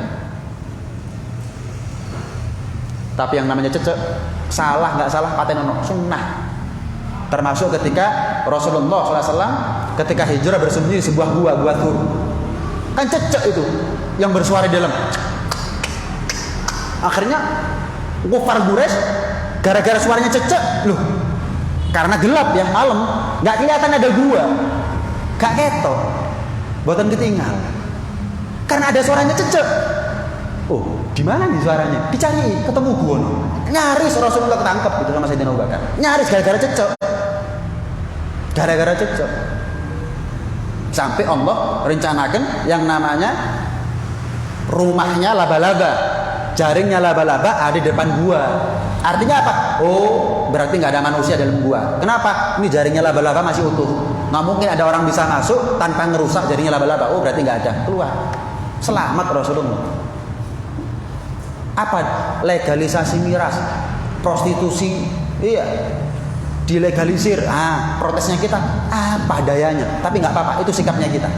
Tapi yang namanya cecek, salah nggak salah patenono sunnah. Termasuk ketika Rasulullah SAW ketika hijrah bersembunyi di sebuah gua Tur. Kan cecek itu yang bersuara di dalam. Akhirnya kufar Quraisy gara-gara suaranya cecek, loh. Karena gelap ya, malam, nggak kelihatan ada gua. Gak ketok. Buatan ketinggal. Karena ada suaranya cecek. Oh, di mana nih suaranya? Dicari, ketemu gua. Nyaris Rasulullah ketangkep gitu sama Sayyidina Abu Bakar. Nyaris gara-gara cecek. Gara-gara cecek. Sampai Allah rencanakan yang namanya rumahnya laba-laba, jaringnya laba-laba ada di depan gua. Artinya apa? Oh, berarti nggak ada manusia dalam gua. Kenapa? Ini jaringnya laba-laba masih utuh. Nggak mungkin ada orang bisa masuk tanpa ngerusak jaringnya laba-laba. Oh, berarti nggak ada. Keluar. Selamat Rasulullah. Apa? Legalisasi miras, prostitusi, iya, dilegalisir. Protesnya kita apa dayanya? Tapi nggak apa-apa, itu sikapnya kita.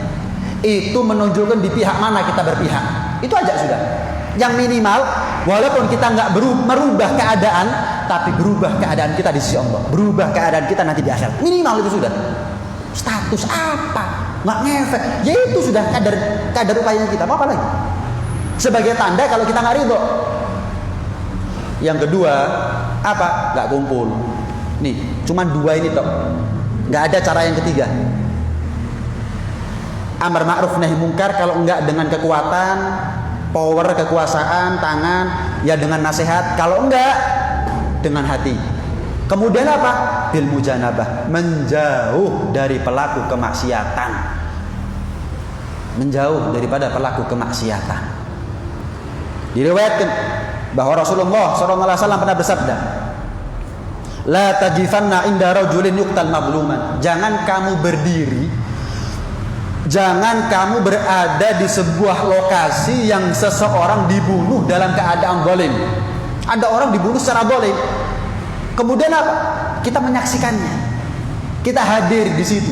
Itu menunjukkan di pihak mana kita berpihak. Itu aja sudah. Yang minimal, walaupun kita nggak merubah keadaan, tapi berubah keadaan kita di sisi Allah, berubah keadaan kita nanti di akhirat. Minimal itu sudah. Status apa? Nggak ngefek. Ya itu sudah kadar upaya kita. Mau apa lagi? Sebagai tanda kalau kita nggak ridho. Yang kedua, apa? Nggak kumpul. Nih, cuman dua ini toh. Nggak ada cara yang ketiga. Amar ma'ruf nahi mungkar kalau enggak dengan kekuatan, power, kekuasaan, tangan, ya dengan nasihat. Kalau enggak, dengan hati. Kemudian apa? Bil mujanabah, menjauh dari pelaku kemaksiatan. Menjauh daripada pelaku kemaksiatan. Diriwayatkan bahwa Rasulullah SAW pernah bersabda, la tajifanna inda rajulin yuqtal mazluman. Jangan kamu berdiri, jangan kamu berada di sebuah lokasi yang seseorang dibunuh dalam keadaan zalim. Ada orang dibunuh secara zalim. Kemudian apa? Kita menyaksikannya. Kita hadir di situ.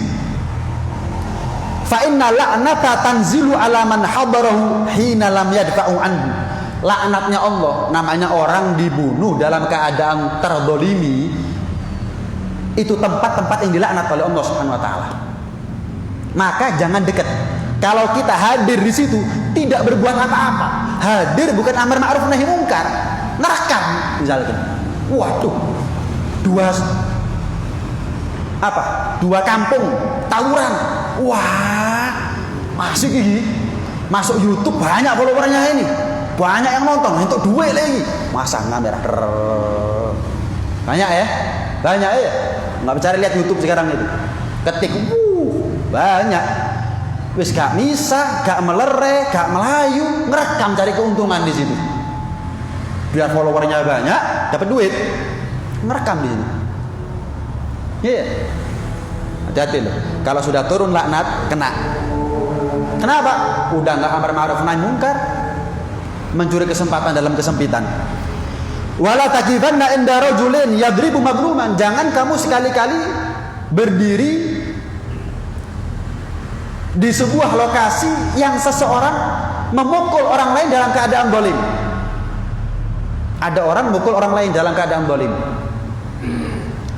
Fa inna la'nata tanzilu ala man hadarahu hina lam yadfa'u anhu. Laknatnya Allah, namanya orang dibunuh dalam keadaan terzalimi, itu tempat-tempat yang dilaknat oleh Allah Subhanahu wa taala. Maka jangan dekat. Kalau kita hadir di situ tidak berbuat apa-apa, hadir bukan amar ma'ruf nahi mungkar, nerekam misalnya. Waduh, dua kampung tawuran. Wah, masuk gini, masuk YouTube banyak followernya ini. Banyak yang nonton, untuk duit lagi. Masang kamera. Banyak ya? Banyak ya? Nggak bisa lihat YouTube sekarang itu. Ketik, banyak. Wis gak bisa, gak melereh, gak melayu, ngerekam cari keuntungan di situ. Biar followernya banyak, dapat duit. Ngerekam di sini. Iya. Hati-hati loh. Kalau sudah turun laknat, kena. Kenapa? Udah nggak amar ma'ruf nahi mungkar. Mencuri kesempatan dalam kesempitan. Wala taqifanna inda rajulin yadribu magluman. Jangan kamu sekali-kali berdiri di sebuah lokasi yang seseorang memukul orang lain dalam keadaan zalim. Ada orang memukul orang lain dalam keadaan zalim.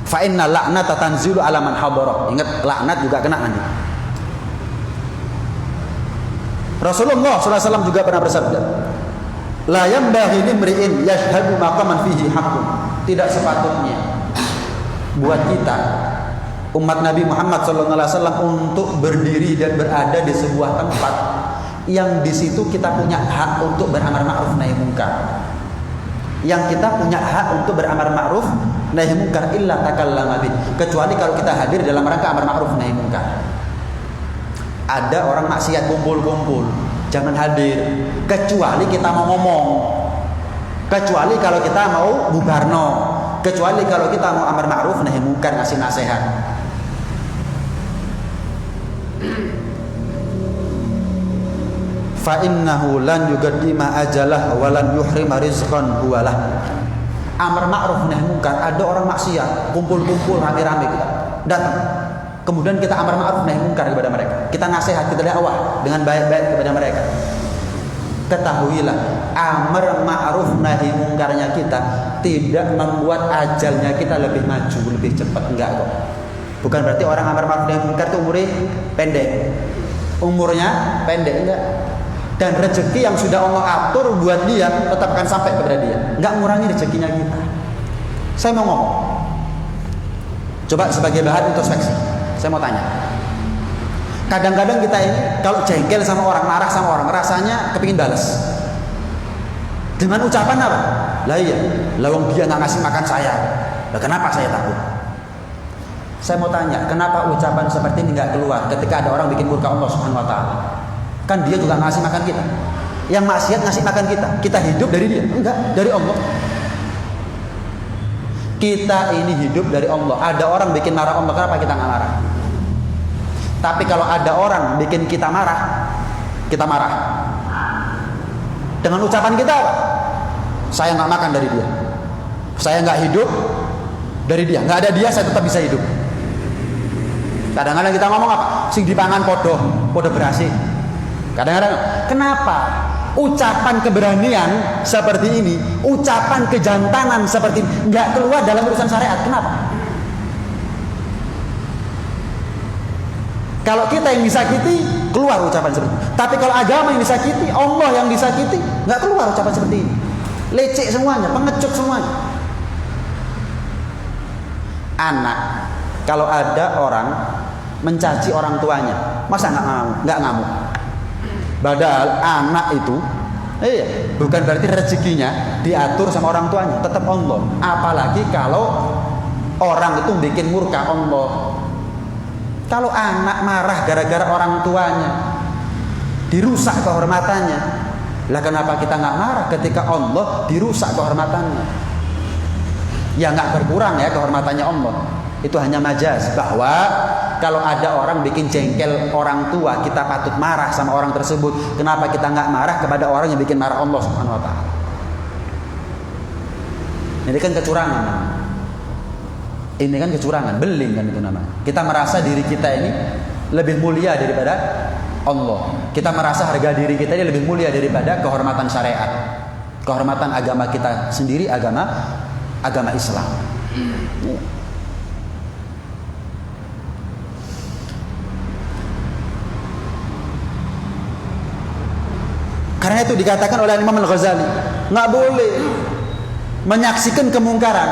Fa inna la'nata tanzilu ala man hadara. Ingat, laknat juga kena nanti. Rasulullah SAW juga pernah bersabda, la yanbaghi limri'in yashhadu maqaman fihi haqqun. Tidak sepatutnya buat kita umat Nabi Muhammad SAW untuk berdiri dan berada di sebuah tempat yang di situ kita punya hak untuk beramar ma'ruf nahi munkar. Yang kita punya hak untuk beramar ma'ruf nahi munkar illa takallama bih, kecuali kalau kita hadir dalam rangka amar ma'ruf nahi munkar. Ada orang maksiat kumpul-kumpul, jangan hadir kecuali kita mau ngomong, kecuali kalau kita mau bubarno, kecuali kalau kita mau amar ma'ruf nahi munkar, ngasih nasihat. Fa innahu lan yuqaddima ajalah wa lan yuhrima rizqan huwalah. Amar ma'ruf nahi munkar, ada orang maksiat kumpul-kumpul rame-rame, kita datang, kemudian kita amar ma'ruf nahi munkar kepada mereka, kita nasihat, kita dakwah dengan baik-baik kepada mereka. Ketahuilah, amar ma'ruf nahi munkarnya kita tidak membuat ajalnya kita lebih maju, lebih cepat, enggak kok. Bukan berarti orang amar ma'ruf nahi munkar itu umurnya pendek, enggak. Dan rezeki yang sudah Allah atur buat dia tetap akan sampai kepada dia, enggak ngurangi rezekinya kita. Saya mau ngomong, coba sebagai bahan introspeksi, saya mau tanya. Kadang-kadang kita ini kalau jengkel sama orang, marah sama orang, rasanya kepingin balas dengan ucapan apa? Lah iya, lawang dia nggak ngasih makan saya, lah kenapa saya takut? Saya mau tanya, kenapa ucapan seperti ini nggak keluar ketika ada orang bikin murka Allah Subhanahu Wa Taala? Kan dia juga ngasih makan kita. Yang maksiat ngasih makan kita, kita hidup dari dia? Enggak, dari Allah. Kita ini hidup dari Allah. Ada orang bikin marah Allah, kenapa kita nggak marah? Tapi kalau ada orang bikin kita marah, kita marah. Dengan ucapan kita apa? Saya nggak makan dari dia, saya nggak hidup dari dia, nggak ada dia saya tetap bisa hidup. Kadang-kadang kita ngomong apa? Sing dipangan podo berasi. Kadang-kadang, kenapa ucapan keberanian seperti ini, ucapan kejantanan seperti ini nggak keluar dalam urusan syariat? Kenapa? Kalau kita yang disakiti, keluar ucapan seperti ini. Tapi kalau agama yang disakiti, Allah yang disakiti, nggak keluar ucapan seperti ini. Lecek semuanya, pengecut semuanya. Anak, kalau ada orang mencaci orang tuanya, masa nggak ngamuk? Padahal anak itu, bukan berarti rezekinya diatur sama orang tuanya, tetap Allah. Apalagi kalau orang itu bikin murka Allah. Kalau anak marah gara-gara orang tuanya, dirusak kehormatannya, lah kenapa kita nggak marah ketika Allah dirusak kehormatannya? Ya nggak berkurang ya kehormatannya Allah. Itu hanya majaz, bahwa kalau ada orang bikin jengkel orang tua, kita patut marah sama orang tersebut. Kenapa kita nggak marah kepada orang yang bikin marah Allah Subhanahu Wa Taala? Ini kan kecurangan. Ini kan kecurangan, beling kan itu namanya. Kita merasa diri kita ini lebih mulia daripada Allah. Kita merasa harga diri kita ini lebih mulia daripada kehormatan syariat, kehormatan agama kita sendiri, agama Islam. Karena itu dikatakan oleh Imam Al-Ghazali, nggak boleh menyaksikan kemungkaran,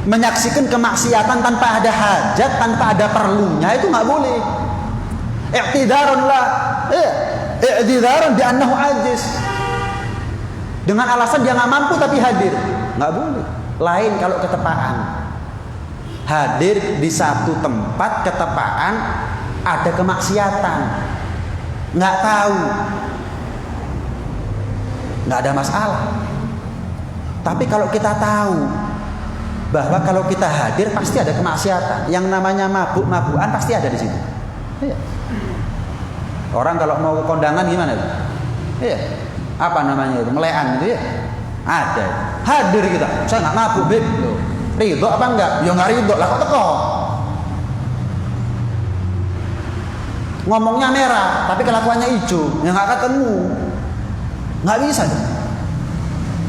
menyaksikan kemaksiatan tanpa ada hajat, tanpa ada perlunya, itu nggak boleh. I'tidarun lah, i'tidarun bi annahu ajiz, dengan alasan dia nggak mampu tapi hadir, nggak boleh. Lain kalau ketepaan, hadir di satu tempat ketepaan ada kemaksiatan, nggak tahu, nggak ada masalah. Tapi kalau kita tahu bahwa kalau kita hadir pasti ada kemaksiatan, yang namanya mabuk-mabukan pasti ada di situ. Iya. Orang kalau mau kondangan gimana? Iya. Apa namanya itu? Melean gitu ya? Ada. Hadir kita. Saya nggak mabuk, beb. Ridho apa enggak? Ya nggak ridho lah, kok teko. Ngomongnya merah, tapi kelakuannya hijau, ya nggak ketemu. Nggak bisa.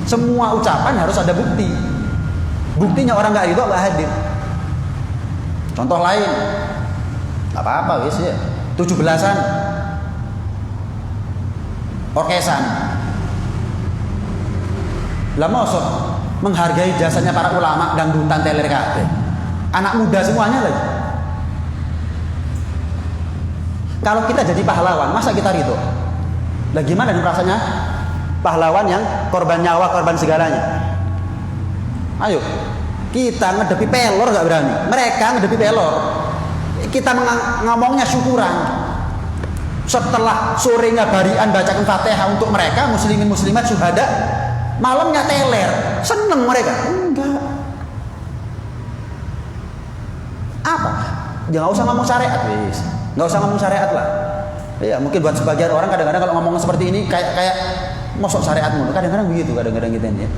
Semua ucapan harus ada bukti. Buktinya orang nggak ridho nggak hadir. Contoh lain, nggak apa-apa wis ya. 17-an, orkesan. Lah mosok menghargai jasanya para ulama dangdutan teler kabeh. Anak muda semuanya lagi. Kalau kita jadi pahlawan, masa kita ridho? Lah gimana nih rasanya? Pahlawan yang korban nyawa, korban segalanya. Ayo, kita ngedepi pelor nggak berani. Mereka ngedepi pelor. Kita ngomongnya syukuran. Setelah sorenya barian bacakan Fatihah untuk mereka, muslimin muslimat syuhada, malamnya teler. Seneng mereka? Enggak. Apa? Ya nggak usah ngomong syariat, wis. Nggak usah ngomong syariat lah. Ya mungkin buat sebagian orang kadang-kadang kalau ngomong seperti ini kayak mosok syariat mulu. Kadang-kadang begitu, kadang-kadang gitu ya.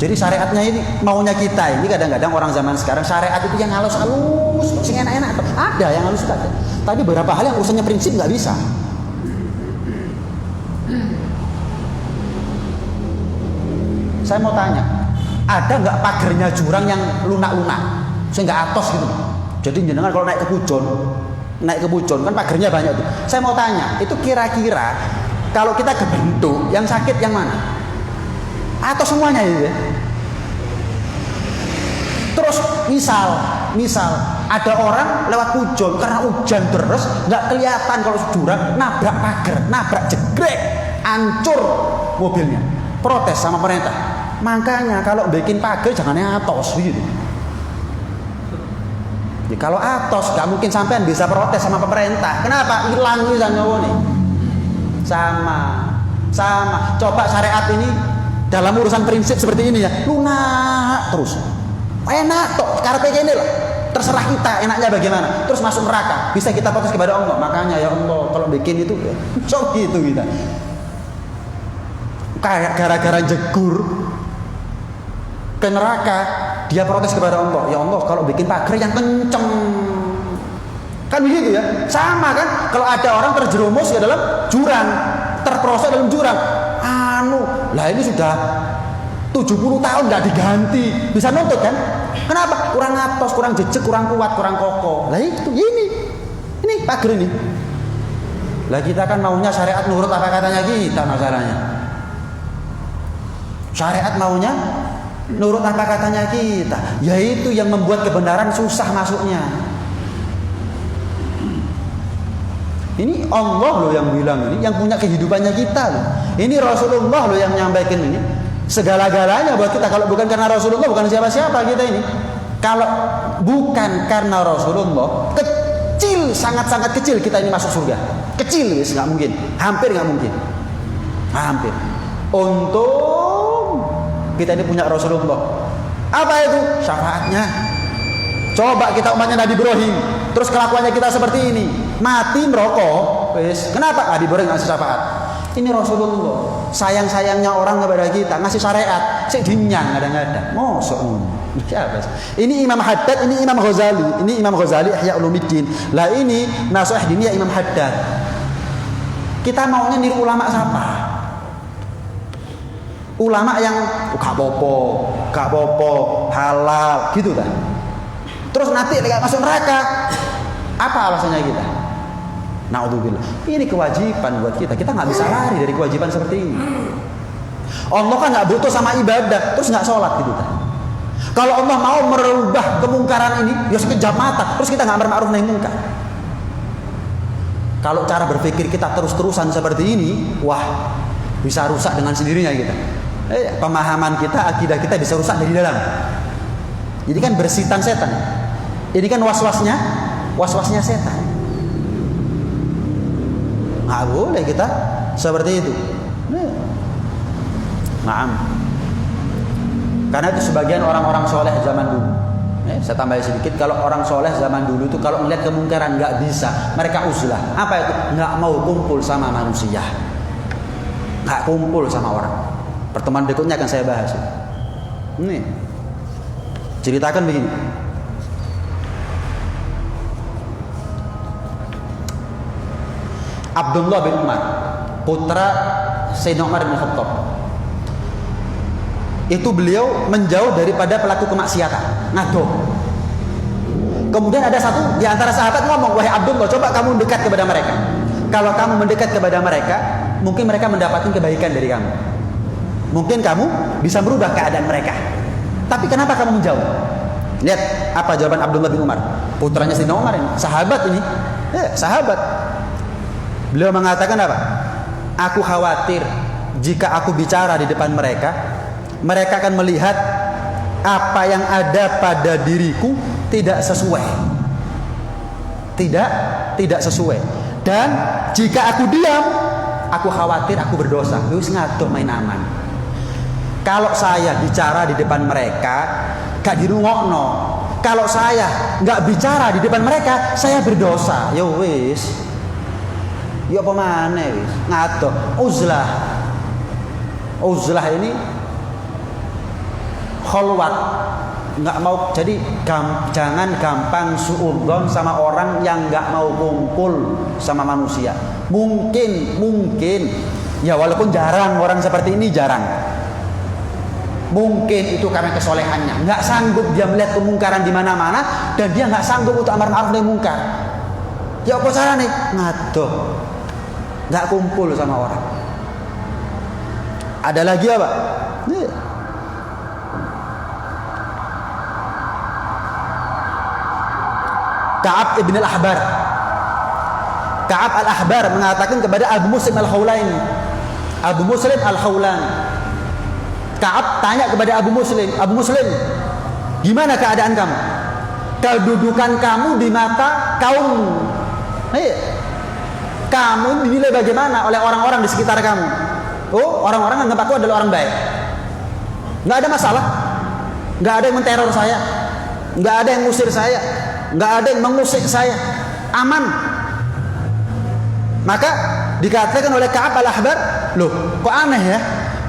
Jadi syariatnya ini maunya kita ini kadang-kadang orang zaman sekarang syariat itu yang halus-halus, sing enak-enak. Ada yang halus ada. Tapi beberapa hal yang urusannya prinsip nggak bisa. Saya mau tanya, ada nggak pagernya jurang yang lunak-lunak, sehingga atos gitu? Jadi jenengan kalau naik ke pucon kan pagernya banyak tuh. Saya mau tanya, itu kira-kira kalau kita kebentuk yang sakit yang mana? Atau semuanya itu ya? Terus misal ada orang lewat pucon karena hujan terus nggak kelihatan kalau jurang, nabrak pagar, nabrak jegrek, hancur mobilnya, protes sama pemerintah. Makanya kalau bikin pagar jangan atos gitu. Jadi kalau atos nggak mungkin sampean bisa protes sama pemerintah. Kenapa? Hilang bisa nyawa nih. Sama. Coba syariat ini dalam urusan prinsip seperti ini ya, lunak terus. Enak tok, karpe ini lah. Terserah kita enaknya bagaimana. Terus masuk neraka, bisa kita protes kepada Allah. Makanya ya Allah, kalau bikin itu sok gitu kita. Kayak gara-gara jegur ke neraka, dia protes kepada Allah. Ya Allah, kalau bikin pagar yang kenceng. Kan begitu ya? Sama kan? Kalau ada orang terjerumus ke dalam jurang, terperosok dalam jurang. Lah ini sudah 70 tahun nggak diganti, bisa nuntut kan? Kenapa? Kurang atos, kurang jejak, kurang kuat, kurang kokoh. Lah itu ini pagar ini. Lah kita kan maunya syariat nurut apa katanya kita masalahnya. Syariat maunya nurut apa katanya kita. Yaitu yang membuat kebenaran susah masuknya. Ini Allah loh yang bilang ini, yang punya kehidupannya kita loh. Ini Rasulullah loh yang menyampaikan ini. Segala-galanya buat kita. Kalau bukan karena Rasulullah, bukan siapa-siapa kita ini. Kalau bukan karena Rasulullah, kecil, sangat-sangat kecil kita ini masuk surga. Kecil, wis nggak mungkin. Hampir nggak mungkin. Hampir. Untung kita ini punya Rasulullah. Apa itu? Syafaatnya. Coba kita umatnya Nabi Ibrahim, terus kelakuannya kita seperti ini, mati merokok, wis. Kenapa? Nabi Ibrahim ngasih syafaat. Ini Rasulullah, sayang-sayangnya orang kepada kita, ngasih syariat, sik dinyang kadang-kadang. Mosok siapa? Ini Imam Haddad, ini Imam Ghazali, ini Imam Ghazali Ihya Ulumuddin. Lah ini Nasihat Diniyah Imam Haddad. Kita maunya niru ulama siapa? Ulama yang gak popo, halal, gitu kan? Terus nanti masuk neraka. Apa alasannya kita? Na'udzubillah. Ini kewajiban buat kita. Kita nggak bisa lari dari kewajiban seperti ini. Allah kan nggak butuh sama ibadah, terus nggak sholat gitu kan? Kalau Allah mau merubah kemungkaran ini, ya sekejap mata. Terus kita nggak berma'ruf nahi mungkar. Kalau cara berpikir kita terus-terusan seperti ini, wah, bisa rusak dengan sendirinya kita. Pemahaman kita, akidah kita bisa rusak dari dalam. Jadi kan bersitan setan. Ini kan was-wasnya setan. Nggak boleh kita seperti itu. Naam. Karena itu sebagian orang-orang soleh zaman dulu. Saya tambahin sedikit. Kalau orang soleh zaman dulu itu kalau melihat kemungkaran nggak bisa, mereka uzlah. Apa itu? Nggak mau kumpul sama manusia. Nggak kumpul sama orang. Pertemuan berikutnya akan saya bahas. Ini ceritakan begini. Abdullah bin Umar, putra Sayyidina Umar bin Khattab. Itu beliau menjauh daripada pelaku kemaksiatan, ngadoh. Kemudian ada satu di antara sahabat ngomong, "Wahai Abdullah, coba kamu mendekat kepada mereka. Kalau kamu mendekat kepada mereka, mungkin mereka mendapatkan kebaikan dari kamu. Mungkin kamu bisa merubah keadaan mereka. Tapi kenapa kamu menjauh?" Lihat apa jawaban Abdullah bin Umar, putranya Sayyidina Umar ini, sahabat ini. Ya, sahabat. Beliau mengatakan apa? "Aku khawatir jika aku bicara di depan mereka, mereka akan melihat apa yang ada pada diriku tidak sesuai. Tidak sesuai. Dan jika aku diam, aku khawatir aku berdosa." Wis ngatur main aman. Kalau saya bicara di depan mereka, gak dirungokno. Kalau saya gak bicara di depan mereka, saya berdosa. Ya wis. Ya apa maneh wis. Ngatur. Uzlah ini kholwat, nggak mau. Jadi jangan gampang suudzon sama orang yang nggak mau kumpul sama manusia. Mungkin ya, walaupun jarang orang seperti ini, jarang. Mungkin itu karena kesolehannya, nggak sanggup dia melihat kemungkaran di mana-mana, dan dia nggak sanggup untuk amar ma'ruf nahi mungkar. Ya apa carane? Ngadoh, nggak kumpul sama orang. Ada lagi apa? Ka'ab ibn al-Ahbar. Ka'ab al-Ahbar mengatakan kepada Abu Muslim al-Khawlani. Abu Muslim al-Khawlani. Ka'ab tanya kepada Abu Muslim, "Abu Muslim, gimana keadaan kamu? Kedudukan kamu di mata kaummu. Kamu dinilai bagaimana oleh orang-orang di sekitar kamu?" "Oh, orang-orang anggap aku adalah orang baik. Nggak ada masalah. Nggak ada yang menteror saya. Nggak ada yang ngusir saya. Nggak ada yang mengusik saya. Aman." Maka dikatakan oleh Ka'ab al-Ahbar, "Loh, kok aneh ya?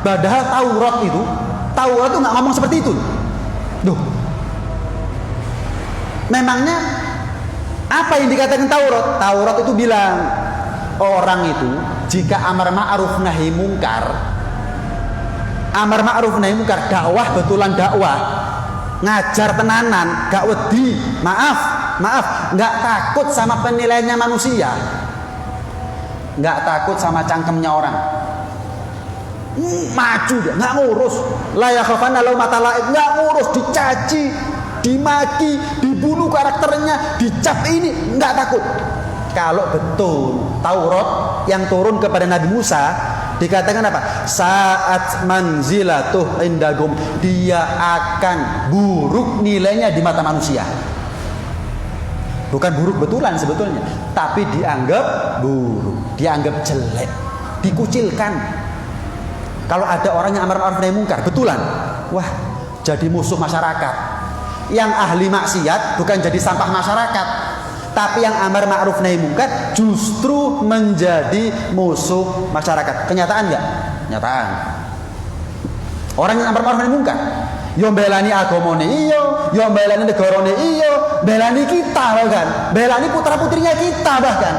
Padahal Taurat itu nggak ngomong seperti itu. Loh, memangnya apa yang dikatakan Taurat? Taurat itu bilang orang itu jika amar ma'ruf nahi mungkar, dakwah betulan dakwah, ngajar tenanan, gak wedi, maaf, nggak takut sama penilaiannya manusia, nggak takut sama cangkemnya orang. Maju dia, nggak ngurus. La yakhafana laumata la'im, nggak ngurus, dicaci, dimaki, dibunuh karakternya, dicap ini, nggak takut. Kalau betul Taurat yang turun kepada Nabi Musa dikatakan apa? Saat manzilatuh indagum, dia akan buruk nilainya di mata manusia. Bukan buruk betulan sebetulnya, tapi dianggap buruk, dianggap jelek, dikucilkan. Kalau ada orang yang amar ma'ruf nahi mungkar betulan, wah, jadi musuh masyarakat. Yang ahli maksiat bukan jadi sampah masyarakat, tapi yang amar ma'ruf nahi mungkar justru menjadi musuh masyarakat. Kenyataan enggak? Kenyataan. Orang yang amar ma'ruf nahi mungkar, yo mbelani agamane iya, yo mbelani negarane iya, belani kita bahkan, belani putra-putrinya kita bahkan.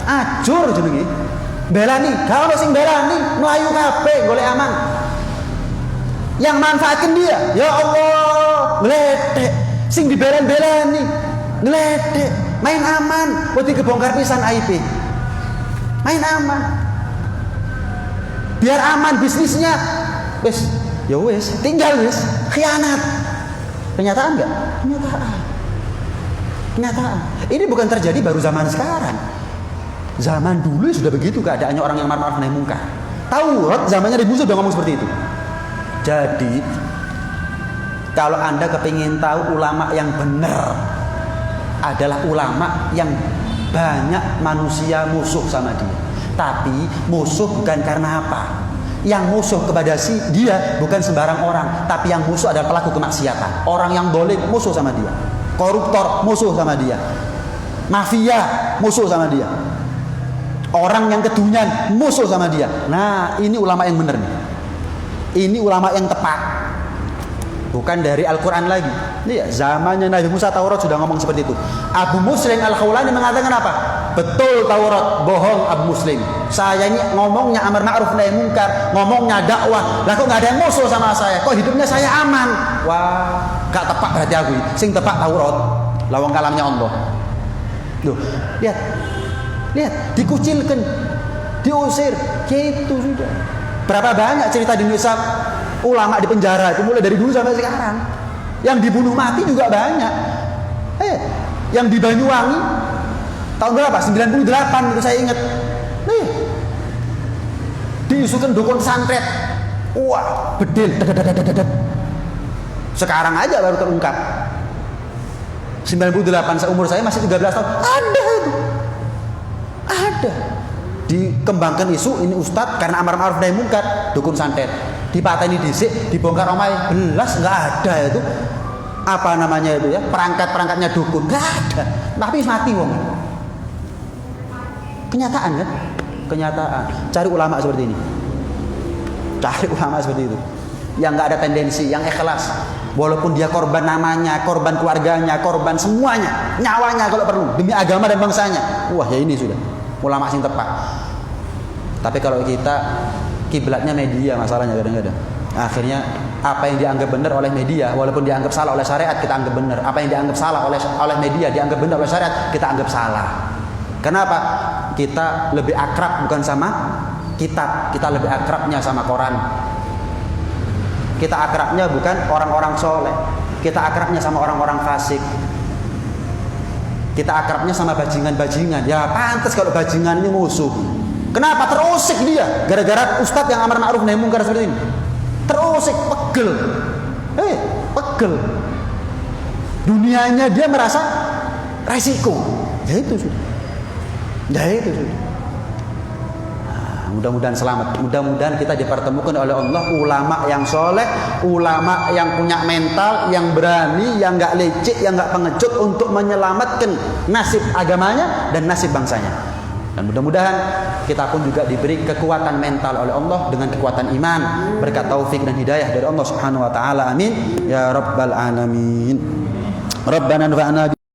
Ajur jenenge. Belani, kalau sing belani melayu kabeh golek aman. Yang manfaatkan dia, ya Allah, ngledek. Sing dibelani, ngledek, main aman, wedi kebongkar pisan aib. Main aman. Biar aman bisnisnya. Wis, ya wis, tinggal wis, khianat. Kenyataan enggak? Kenyataan. Ini bukan terjadi baru zaman sekarang. Zaman dulu sudah begitu keadaannya orang yang amar ma'ruf nahi mungkar. Taurat zamannya Nabi Musa sudah ngomong seperti itu. Jadi kalau Anda kepingin tahu ulama yang benar adalah ulama yang banyak manusia musuh sama dia. Tapi musuh bukan karena apa? Yang musuh kepada dia bukan sembarang orang, tapi yang musuh adalah pelaku kemaksiatan. Orang yang dolim musuh sama dia. Koruptor musuh sama dia. Mafia musuh sama dia. Orang yang kedunyan musuh sama dia. Nah, ini ulama yang benar nih. Ini ulama yang tepat. Bukan dari Al-Quran lagi. Ini ya, zamannya Nabi Musa Taurat sudah ngomong seperti itu. Abu Muslim al-Khawlani mengatakan apa? betul Taurat, bohong Abu Muslim. Saya ini ngomongnya amar ma'ruf nahi munkar, ngomongnya dakwah. Lah kok nggak ada yang musuh sama saya? Kok hidupnya saya aman? Wah, gak tepak berarti aku. Sing tepak Taurat, lawang kalamnya Allah. Loh, lihat. Lihat, dikucilkan, diusir, gitu sudah. Berapa banyak cerita di Indonesia ulama di penjara itu mulai dari dulu sampai sekarang. Yang dibunuh mati juga banyak. Yang di Banyuwangi tahun berapa? 98 itu saya ingat. Nih, diisukan dukun santet. Wah, bedil. Sekarang aja baru terungkap. 98 seumur saya masih 13 tahun. Ada itu. Ada. Dikembangkan isu ini ustadz karena amar ma'ruf nahi munkar, dukun santet. Dipateni dhisik, dibongkar omahe, belas enggak ada itu. Apa namanya itu ya? Perangkat-perangkatnya dukun enggak ada. Tapi mati wong. Kenyataan kan? Kenyataan. Cari ulama seperti ini. Cari ulama seperti itu. Yang enggak ada tendensi, yang ikhlas. Walaupun dia korban namanya, korban keluarganya, korban semuanya, nyawanya kalau perlu demi agama dan bangsanya. Wah, ya ini sudah ulama sing tepat. Tapi kalau kita kiblatnya media masalahnya kadang-kadang. Akhirnya apa yang dianggap benar oleh media walaupun dianggap salah oleh syariat kita anggap benar. Apa yang dianggap salah oleh media dianggap benar oleh syariat kita anggap salah. Kenapa? Kita lebih akrab bukan sama kitab, kita lebih akrabnya sama Quran. Kita akrabnya bukan orang-orang soleh, kita akrabnya sama orang-orang fasik. Kita akrabnya sama bajingan-bajingan. Ya pantas kalau bajingan ini musuh. Kenapa? Terusik dia gara-gara ustadz yang amar ma'ruf nahi munkar seperti ini. Terusik, pegel. Pegel. Dunianya dia merasa resiko. Ya itu sudah. Mudah-mudahan selamat. Mudah-mudahan kita dipertemukan oleh Allah ulama yang soleh, ulama yang punya mental, yang berani, yang nggak lecek, yang nggak pengecut untuk menyelamatkan nasib agamanya dan nasib bangsanya. Dan mudah-mudahan kita pun juga diberi kekuatan mental oleh Allah dengan kekuatan iman, berkat taufik dan hidayah dari Allah Subhanahu wa taala. Amin ya rabbal alamin. Rabbana anfa'na